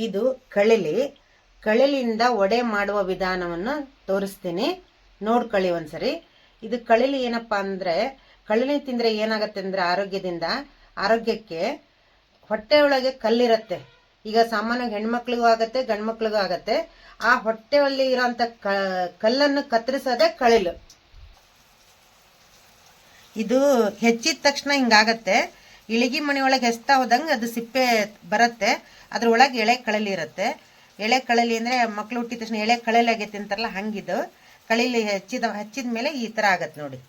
ಇದು ಕಳಲಿಯಿಂದ ವಡೆ ಮಾಡುವ ವಿಧಾನವನ್ನು ತೋರಿಸ್ತೀನಿ, ನೋಡ್ಕೊಳ್ಳಿ ಒಂದ್ಸರಿ. ಇದು ಕಳಲಿ ಏನಪ್ಪಾ ಅಂದ್ರೆ, ಕಳಲಿ ತಿಂದ್ರೆ ಏನಾಗತ್ತೆ ಅಂದ್ರೆ ಆರೋಗ್ಯಕ್ಕೆ ಹೊಟ್ಟೆ ಒಳಗೆ ಕಲ್ಲಿರತ್ತೆ. ಈಗ ಸಾಮಾನ್ಯವಾಗಿ ಹೆಣ್ಮಕ್ಳಿಗೂ ಆಗತ್ತೆ, ಗಂಡ್ಮಕ್ಳಿಗೂ ಆಗತ್ತೆ. ಆ ಹೊಟ್ಟೆಯಲ್ಲಿ ಇರೋಂಥ ಕಲ್ಲನ್ನು ಕತ್ತರಿಸೋದೇ ಕಳಿಲು. ಇದು ಹೆಚ್ಚಿದ ತಕ್ಷಣ ಹಿಂಗಾಗತ್ತೆ. ಇಳಿಗಿ ಮನೆಯೊಳಗೆ ಹೆಸ್ತಾ ಹೋದಂಗೆ ಅದು ಸಿಪ್ಪೆ ಬರುತ್ತೆ. ಅದ್ರೊಳಗೆ ಎಳೆ ಕಳಲಿ ಇರುತ್ತೆ. ಎಳೆ ಕಳಲಿ ಅಂದ್ರೆ ಮಕ್ಳು ಹುಟ್ಟಿದ ತಕ್ಷಣ ಎಳೆ ಕಳಲಿ ಆಗೈತೆ ಅಂತಾರಲ್ಲ, ಹಂಗಿದು ಕಳಲಿ ಹಚ್ಚಿದ ಮೇಲೆ ಈ ತರ ಆಗತ್ತೆ ನೋಡಿ.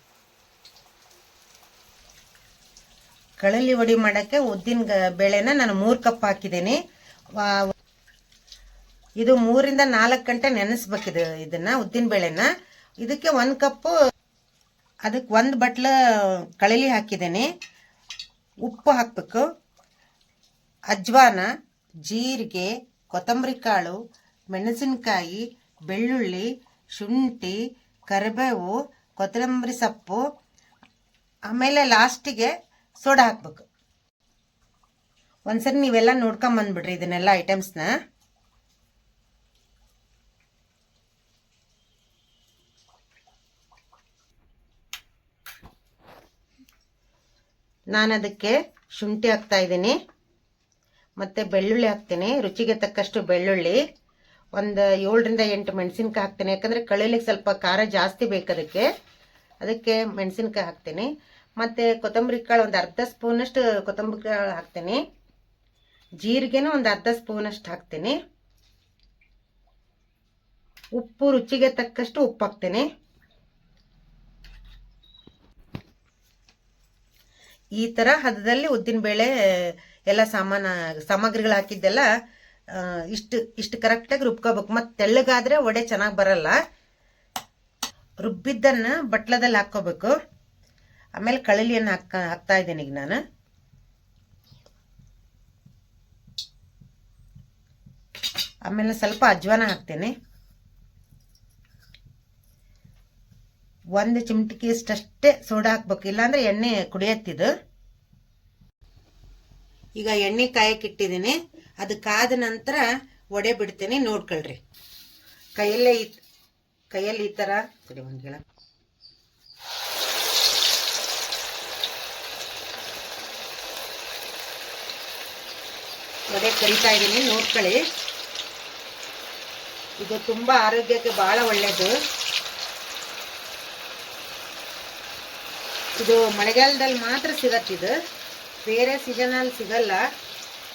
ಕಳಲಿ ವಡಿ ಮಾಡಕ್ಕೆ ಉದ್ದಿನ ಬೇಳೆನ ನಾನು 3 ಕಪ್ ಹಾಕಿದ್ದೀನಿ. ಇದು 3 ರಿಂದ 4 ಗಂಟೆ ನೆನೆಸ್ಬೇಕಿದೆ ಇದನ್ನ, ಉದ್ದಿನ ಬೇಳೆನ. ಇದಕ್ಕೆ 1 ಕಪ್, ಅದಕ್ಕೆ 1 ಬಟ್ಲ ಕಳಲಿ ಹಾಕಿದ್ದೀನಿ. ಉಪ್ಪು ಹಾಕ್ಬೇಕು, ಅಜ್ವಾನ, ಜೀರಿಗೆ, ಕೊತ್ತಂಬರಿ ಕಾಳು, ಮೆಣಸಿನಕಾಯಿ, ಬೆಳ್ಳುಳ್ಳಿ, ಶುಂಠಿ, ಕರಿಬೇವು, ಕೊತ್ತಂಬರಿ ಸೊಪ್ಪು, ಆಮೇಲೆ ಲಾಸ್ಟಿಗೆ ಸೋಡಾ ಹಾಕ್ಬೇಕು. ಒಂದ್ಸರಿ ನೀವೆಲ್ಲ ನೋಡ್ಕೊಂಬಂದ್ಬಿಡ್ರಿ ಇದನ್ನೆಲ್ಲ ಐಟಮ್ಸ್ನ. ನಾನು ಅದಕ್ಕೆ ಶುಂಠಿ ಹಾಕ್ತಾ ಇದ್ದೀನಿ, ಮತ್ತೆ ಬೆಳ್ಳುಳ್ಳಿ ಹಾಕ್ತೀನಿ, ರುಚಿಗೆ ತಕ್ಕಷ್ಟು ಬೆಳ್ಳುಳ್ಳಿ, ಒಂದು 7 ರಿಂದ 8 ಮೆಣಸಿನ್ಕಾಯಿ ಹಾಕ್ತೀನಿ. ಯಾಕಂದ್ರೆ ಕಳಲಿಗೆ ಸ್ವಲ್ಪ ಖಾರ ಜಾಸ್ತಿ ಬೇಕು, ಅದಕ್ಕೆ ಮೆಣಸಿನ್ಕಾಯಿ ಹಾಕ್ತೀನಿ. ಮತ್ತೆ ಕೊತ್ತಂಬರಿ ಕಾಳು ಒಂದು ಅರ್ಧ ಸ್ಪೂನಷ್ಟು ಕೊತ್ತಂಬರಿ ಕಾಳು ಹಾಕ್ತೀನಿ. ಜೀರಿಗೆನೂ ಒಂದು ಅರ್ಧ ಸ್ಪೂನಷ್ಟು ಹಾಕ್ತೀನಿ. ಉಪ್ಪು ರುಚಿಗೆ ತಕ್ಕಷ್ಟು ಉಪ್ಪು ಹಾಕ್ತೀನಿ. ಈ ತರ ಹದದಲ್ಲಿ ಉದ್ದಿನ ಬೇಳೆ ಎಲ್ಲ ಸಾಮಗ್ರಿಗಳು ಹಾಕಿದ್ದೆಲ್ಲ ಇಷ್ಟು ಕರೆಕ್ಟಾಗಿ ರುಬ್ಕೋಬೇಕು. ಮತ್ತೆ ತೆಳ್ಳಗಾದ್ರೆ ವಡೆ ಚೆನ್ನಾಗಿ ಬರಲ್ಲ. ರುಬ್ಬಿದ್ದನ್ನ ಬಟ್ಲದಲ್ಲಿ ಹಾಕೋಬೇಕು. ಆಮೇಲೆ ಕಳಲಿಯನ್ನು ಹಾಕ್ತಾ ಇದ್ದೀನಿ ಈಗ ನಾನು. ಆಮೇಲೆ ಸ್ವಲ್ಪ ಅಜ್ವಾನ ಹಾಕ್ತೀನಿ, 1 ಚಿಮಟಿಕೆ ಅಷ್ಟೇ ಸೋಡಾ ಹಾಕ್ಬೇಕು, ಇಲ್ಲಾಂದ್ರೆ ಎಣ್ಣೆ ಕುಡಿಯತ್ತಿದು. ಈಗ ಎಣ್ಣೆ ಕಾಯಕ್ಕೆ ಇಟ್ಟಿದ್ದೀನಿ, ಅದು ಕಾದ ನಂತರ ವಡೆ ಬಿಡ್ತೀನಿ, ನೋಡ್ಕೊಳ್ರಿ. ಕೈಯಲ್ಲಿ ಈ ತರ ವಡೆ ಕರಿತಾ ಇದ್ದೀನಿ, ನೋಡ್ಕೊಳ್ಳಿ. ಇದು ತುಂಬಾ ಆರೋಗ್ಯಕ್ಕೆ ಬಹಳ ಒಳ್ಳೇದು. ಇದು ಮಳೆಗಾಲದಲ್ಲಿ ಮಾತ್ರ ಸಿಗತ್ತಿದು, ಬೇರೆ ಸೀಸನಲ್ಲಿ ಸಿಗಲ್ಲ.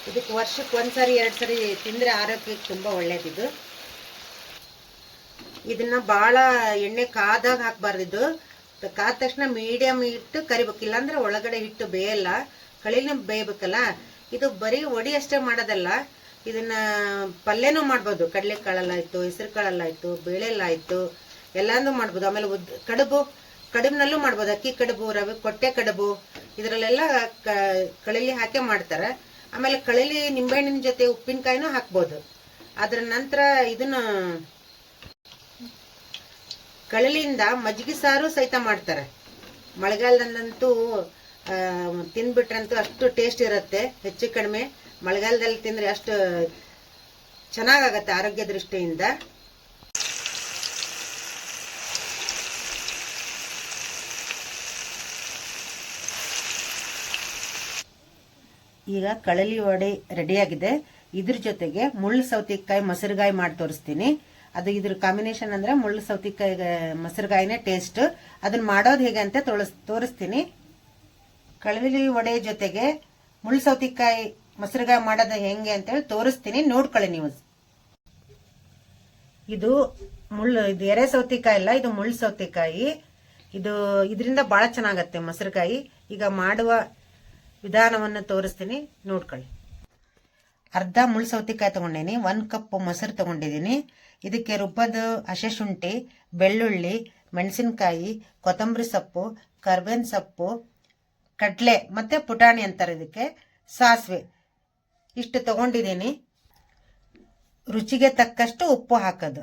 ಇದಕ್ಕೆ ವರ್ಷಕ್ಕೆ 1 ಸರಿ 2 ಸರಿ ತಿಂದರೆ ಆರೋಗ್ಯಕ್ಕೆ ತುಂಬ ಒಳ್ಳೇದಿದು. ಇದನ್ನ ಭಾಳ ಎಣ್ಣೆ ಕಾದಾಗ ಹಾಕಬಾರ್ದು. ಇದು ಕಾದ ತಕ್ಷಣ ಮೀಡಿಯಮ್ ಇಟ್ಟು ಕರಿಬೇಕು, ಇಲ್ಲಾಂದ್ರೆ ಒಳಗಡೆ ಹಿಟ್ಟು ಬೇಯಲ್ಲ, ಕಳಿನ ಬೇಯಬೇಕಲ್ಲ. ಇದು ಬರೀ ವಡಿ ಅಷ್ಟೇ ಮಾಡೋದಲ್ಲ, ಇದನ್ನ ಪಲ್ಯನೂ ಮಾಡ್ಬೋದು. ಕಡಲೆ ಕಾಳಲ್ಲಾಯ್ತು, ಹೆಸರು ಕಾಳಲ್ಲಾಯ್ತು, ಬೇಳೆಲ್ಲಾಯ್ತು, ಎಲ್ಲಾನು ಮಾಡ್ಬೋದು. ಆಮೇಲೆ ಕಡುಬಿನಲ್ಲೂ ಮಾಡ್ಬೋದು, ಅಕ್ಕಿ ಕಡುಬು, ರವೆ ಕೊಟ್ಟೆ ಕಡುಬು, ಇದರಲ್ಲೆಲ್ಲ ಕಳಲಿ ಹಾಕಿ ಮಾಡ್ತಾರೆ. ಆಮೇಲೆ ಕಳಲಿ ನಿಂಬೆಹಣ್ಣಿನ ಜೊತೆ ಉಪ್ಪಿನಕಾಯಿನೂ ಹಾಕ್ಬೋದು. ಅದ್ರ ನಂತರ ಇದನ್ನ ಕಳಲಿಯಿಂದ ಮಜ್ಜಿಗೆ ಸಾರು ಸಹಿತ ಮಾಡ್ತಾರೆ. ಮಳೆಗಾಲದಂತೂ ತಿಂದ್ಬಿಟ್ರಂತೂ ಅಷ್ಟು ಟೇಸ್ಟ್ ಇರುತ್ತೆ. ಹೆಚ್ಚು ಕಡಿಮೆ ಮಳೆಗಾಲದಲ್ಲಿ ತಿಂದ್ರೆ ಅಷ್ಟು ಚೆನ್ನಾಗತ್ತೆ ಆರೋಗ್ಯ ದೃಷ್ಟಿಯಿಂದ. ಈಗ ಕಳಲಿ ವಡೆ ರೆಡಿಯಾಗಿದೆ. ಇದ್ರ ಜೊತೆಗೆ ಮುಳ್ಳು ಸೌತೆಕಾಯಿ ಮೊಸರುಗಾಯಿ ಮಾಡಿ ತೋರಿಸ್ತೀನಿ. ಅದು ಇದ್ರ ಕಾಂಬಿನೇಷನ್ ಅಂದ್ರೆ ಮುಳ್ಳು ಸೌತೆಕಾಯಿ ಮೊಸರುಗಾಯಿನೇ ಟೇಸ್ಟ್. ಅದನ್ನ ಮಾಡೋದು ಹೇಗೆ ಅಂತ ತೋರಿಸ್ತೀನಿ. ಕಳಲಿ ವಡೆ ಜೊತೆಗೆ ಮುಳ್ಳು ಸೌತೆಕಾಯಿ ಮೊಸರುಗಾಯಿ ಮಾಡೋದು ಹೆಂಗೆ ಅಂತೇಳಿ ತೋರಿಸ್ತೀನಿ, ನೋಡ್ಕೊಳ್ಳಿ ನೀವು. ಇದು ಎರೆ ಸೌತೆಕಾಯಿ ಅಲ್ಲ, ಇದು ಮುಳ್ಳು ಸೌತೆಕಾಯಿ. ಇದರಿಂದ ಬಹಳ ಚೆನ್ನಾಗತ್ತೆ ಮೊಸರುಗಾಯಿ. ಈಗ ಮಾಡುವ ವಿಧಾನವನ್ನು ತೋರಿಸ್ತೀನಿ, ನೋಡ್ಕೊಳ್ಳಿ. ಅರ್ಧ ಮುಳ್ಳು ಸೌತೆಕಾಯಿ ತಗೊಂಡಿನಿ, 1 ಕಪ್ ಮೊಸರು ತಗೊಂಡಿದ್ದೀನಿ. ಇದಕ್ಕೆ ರುಬ್ಬದು ಹಸೆ ಶುಂಠಿ, ಬೆಳ್ಳುಳ್ಳಿ, ಮೆಣಸಿನಕಾಯಿ, ಕೊತ್ತಂಬರಿ ಸೊಪ್ಪು, ಕರ್ಬೇವಿನ ಸೊಪ್ಪು, ಕಡಲೆ ಮತ್ತೆ ಪುಟಾಣಿ ಅಂತಾರೆ ಇದಕ್ಕೆ, ಸಾಸಿವೆ, ಇಷ್ಟು ತಗೊಂಡಿದ್ದೀನಿ. ರುಚಿಗೆ ತಕ್ಕಷ್ಟು ಉಪ್ಪು ಹಾಕೋದು.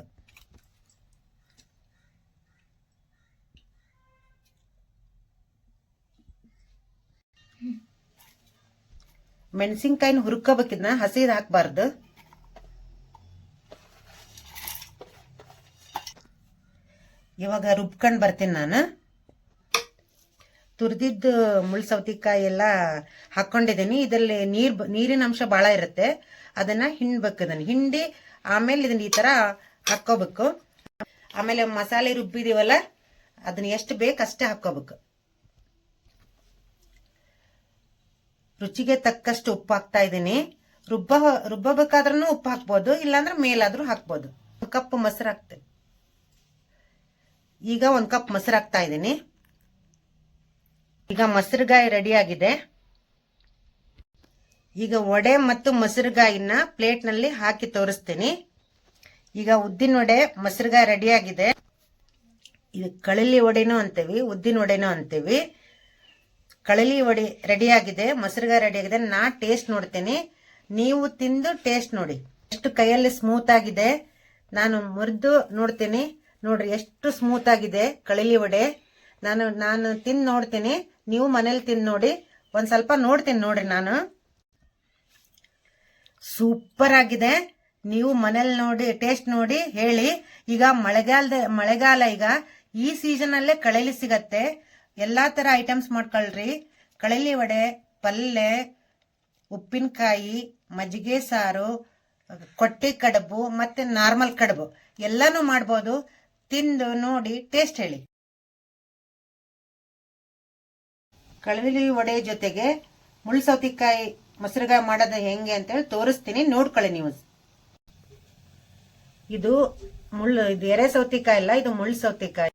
ಮೆಣಸಿನ್ಕಾಯಿನ ಹುರ್ಕೋಬೇಕಿದ್ನ, ಹಸಿದು ಹಾಕಬಾರ್ದು. ಇವಾಗ ರುಬ್ಕೊಂಡು ಬರ್ತೀನಿ ನಾನು. ತುರಿದಿದ್ದು ಮುಳ್ಳು ಸೌತೆಕಾಯಿ ಎಲ್ಲ ಹಾಕೊಂಡಿದ್ದೀನಿ. ಇದರಲ್ಲಿ ನೀರಿನ ಅಂಶ ಭಾಳ ಇರುತ್ತೆ. ಅದನ್ನ ಹಿಂಡ್ಬೇಕು. ಅದನ್ನು ಹಿಂಡಿ ಆಮೇಲೆ ಇದನ್ನ ಈ ತರ ಹಾಕೋಬೇಕು. ಆಮೇಲೆ ಮಸಾಲೆ ರುಬ್ಬಿದೀವಲ್ಲ ಅದನ್ನ ಎಷ್ಟು ಬೇಕು ಅಷ್ಟೇ ಹಾಕೋಬೇಕು. ರುಚಿಗೆ ತಕ್ಕಷ್ಟು ಉಪ್ಪು ಹಾಕ್ತಾ ಇದ್ದೀನಿ. ರುಬ್ಬಬೇಕಾದ್ರೂ ಉಪ್ಪು ಹಾಕ್ಬೋದು, ಇಲ್ಲಾಂದ್ರೆ ಮೇಲಾದ್ರೂ ಹಾಕ್ಬೋದು. 1 ಕಪ್ ಮೊಸರು ಹಾಕ್ತೇನೆ. ಈಗ 1 ಕಪ್ ಮೊಸರು ಹಾಕ್ತಾ ಇದ್ದೀನಿ. ಈಗ ಮೊಸರುಗಾಯಿ ರೆಡಿ ಆಗಿದೆ. ಈಗ ವಡೆ ಮತ್ತು ಮೊಸರುಗಾಯಿನ ಪ್ಲೇಟ್ ನಲ್ಲಿ ಹಾಕಿ ತೋರಿಸ್ತೀನಿ. ಈಗ ಉದ್ದಿನ ವಡೆ ಮೊಸರುಗಾಯಿ ರೆಡಿ ಆಗಿದೆ. ಇದು ಕಳಲಿ ವಡೆನೂ ಅಂತೀವಿ, ಉದ್ದಿನ ವಡೆನೂ ಅಂತೀವಿ. ಕಳಲಿ ವಡೆ ರೆಡಿ ಆಗಿದೆ, ಮೊಸರುಗಾಯಿ ರೆಡಿ ಆಗಿದೆ. ನಾ ಟೇಸ್ಟ್ ನೋಡ್ತೀನಿ, ನೀವು ತಿಂದು ಟೇಸ್ಟ್ ನೋಡಿ. ಎಷ್ಟು ಕೈಯಲ್ಲಿ ಸ್ಮೂತ್ ಆಗಿದೆ. ನಾನು ಮುರಿದು ನೋಡ್ತೀನಿ. ನೋಡ್ರಿ ಎಷ್ಟು ಸ್ಮೂತ್ ಆಗಿದೆ ಕಳಲಿ ವಡೆ. ನಾನು ತಿಂದು ನೋಡ್ತೀನಿ, ನೀವು ಮನೇಲಿ ತಿಂದು ನೋಡಿ. ಒಂದ್ ಸ್ವಲ್ಪ ನೋಡ್ತೀನಿ ನೋಡ್ರಿ. ನಾನು ಸೂಪರ್ ಆಗಿದೆ. ನೀವು ಮನೇಲಿ ನೋಡಿ ಟೇಸ್ಟ್ ನೋಡಿ ಹೇಳಿ. ಈಗ ಮಳೆಗಾಲ, ಈಗ ಈ ಸೀಸನ್ ಅಲ್ಲೇ ಕಳಲಿ ಸಿಗತ್ತೆ. ಎಲ್ಲಾ ತರ ಐಟಮ್ಸ್ ಮಾಡ್ಕೊಳ್ರಿ. ಕಳಲಿ ವಡೆ, ಪಲ್ಯ, ಉಪ್ಪಿನಕಾಯಿ, ಮಜ್ಜಿಗೆ ಸಾರು, ಕೊಟ್ಟಿ ಕಡುಬು ಮತ್ತೆ ನಾರ್ಮಲ್ ಕಡುಬು ಎಲ್ಲಾನು ಮಾಡ್ಬೋದು. ತಿಂದು ನೋಡಿ ಟೇಸ್ಟ್ ಹೇಳಿ. ಕಳಲಿ ವಡೆ ಜೊತೆಗೆ ಮುಳ್ಳು ಸೌತೆಕಾಯಿ ಮೊಸರುಗಾಯಿ ಮಾಡೋದು ಹೆಂಗೆ ಅಂತೇಳಿ ತೋರಿಸ್ತೀನಿ, ನೋಡ್ಕೊಳ್ಳಿ ನೀವು. ಇದು ಎರೆ ಸೌತೆಕಾಯಿ ಅಲ್ಲ, ಇದು ಮುಳ್ಳು ಸೌತೆಕಾಯಿ.